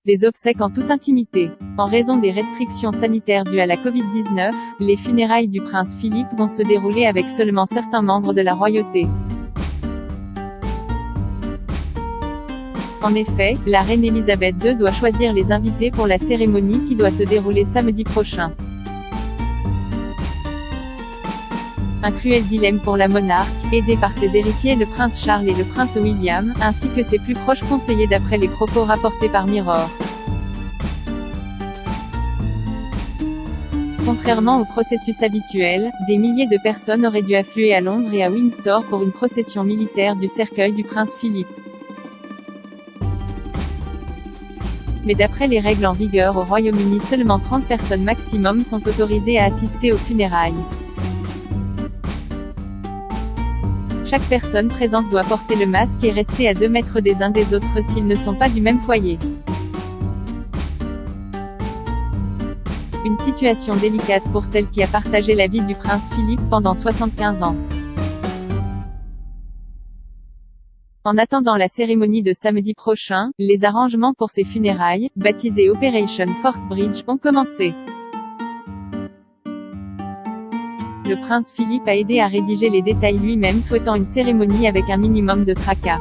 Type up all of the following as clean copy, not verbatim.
Des obsèques en toute intimité. En raison des restrictions sanitaires dues à la Covid-19, les funérailles du prince Philippe vont se dérouler avec seulement certains membres de la royauté. En effet, la reine Elisabeth II doit choisir les invités pour la cérémonie qui doit se dérouler samedi prochain. Un cruel dilemme pour la monarque, aidée par ses héritiers le prince Charles et le prince William, ainsi que ses plus proches conseillers d'après les propos rapportés par Mirror. Contrairement au processus habituel, des milliers de personnes auraient dû affluer à Londres et à Windsor pour une procession militaire du cercueil du prince Philippe. Mais d'après les règles en vigueur au Royaume-Uni, seulement 30 personnes maximum sont autorisées à assister aux funérailles. Chaque personne présente doit porter le masque et rester à 2 mètres des uns des autres s'ils ne sont pas du même foyer. Une situation délicate pour celle qui a partagé la vie du prince Philippe pendant 75 ans. En attendant la cérémonie de samedi prochain, les arrangements pour ces funérailles, baptisées Operation Force Bridge, ont commencé. Le prince Philippe a aidé à rédiger les détails lui-même, souhaitant une cérémonie avec un minimum de tracas.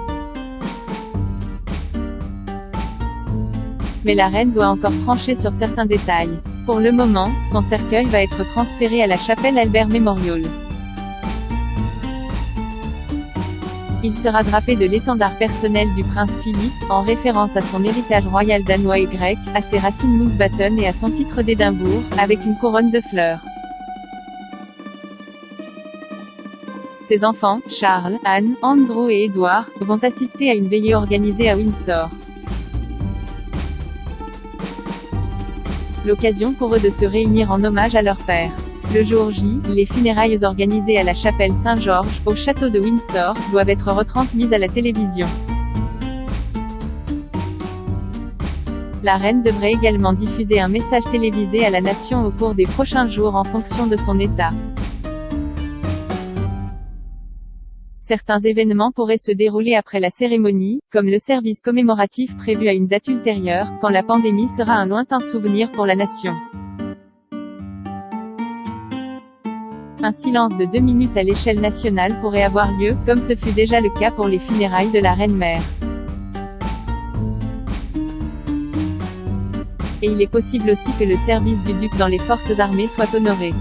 Mais la reine doit encore trancher sur certains détails. Pour le moment, son cercueil va être transféré à la chapelle Albert Memorial. Il sera drapé de l'étendard personnel du prince Philippe, en référence à son héritage royal danois et grec, à ses racines Mountbatten et à son titre d'Édimbourg, avec une couronne de fleurs. Ses enfants, Charles, Anne, Andrew et Edward, vont assister à une veillée organisée à Windsor. L'occasion pour eux de se réunir en hommage à leur père. Le jour J, les funérailles organisées à la chapelle Saint-Georges, au château de Windsor, doivent être retransmises à la télévision. La reine devrait également diffuser un message télévisé à la nation au cours des prochains jours en fonction de son état. Certains événements pourraient se dérouler après la cérémonie, comme le service commémoratif prévu à une date ultérieure, quand la pandémie sera un lointain souvenir pour la nation. Un silence de 2 minutes à l'échelle nationale pourrait avoir lieu, comme ce fut déjà le cas pour les funérailles de la reine-mère. Et il est possible aussi que le service du duc dans les forces armées soit honoré.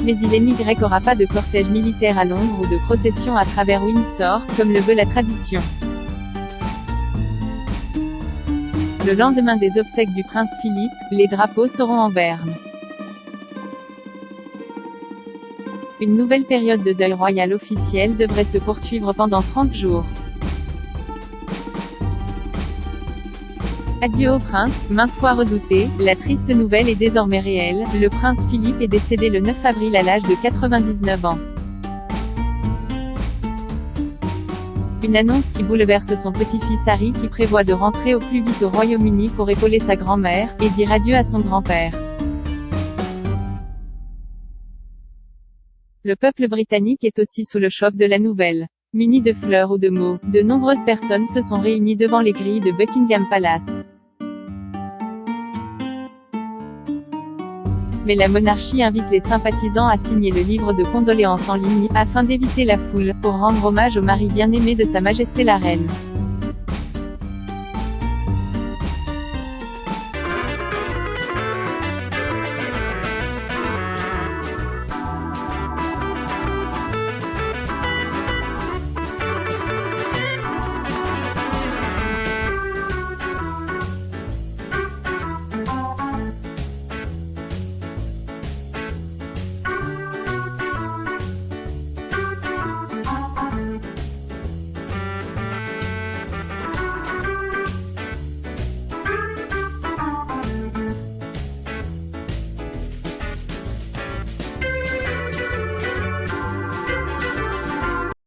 Mais il n'y aura pas de cortège militaire à Londres ou de procession à travers Windsor, comme le veut la tradition. Le lendemain des obsèques du prince Philippe, les drapeaux seront en berne. Une nouvelle période de deuil royal officiel devrait se poursuivre pendant 30 jours. Adieu au prince, maintes fois redouté, la triste nouvelle est désormais réelle, le prince Philippe est décédé le 9 avril à l'âge de 99 ans. Une annonce qui bouleverse son petit-fils Harry qui prévoit de rentrer au plus vite au Royaume-Uni pour épauler sa grand-mère, et dire adieu à son grand-père. Le peuple britannique est aussi sous le choc de la nouvelle. Munis de fleurs ou de mots, de nombreuses personnes se sont réunies devant les grilles de Buckingham Palace. Mais la monarchie invite les sympathisants à signer le livre de condoléances en ligne, afin d'éviter la foule, pour rendre hommage au mari bien-aimé de Sa Majesté la Reine.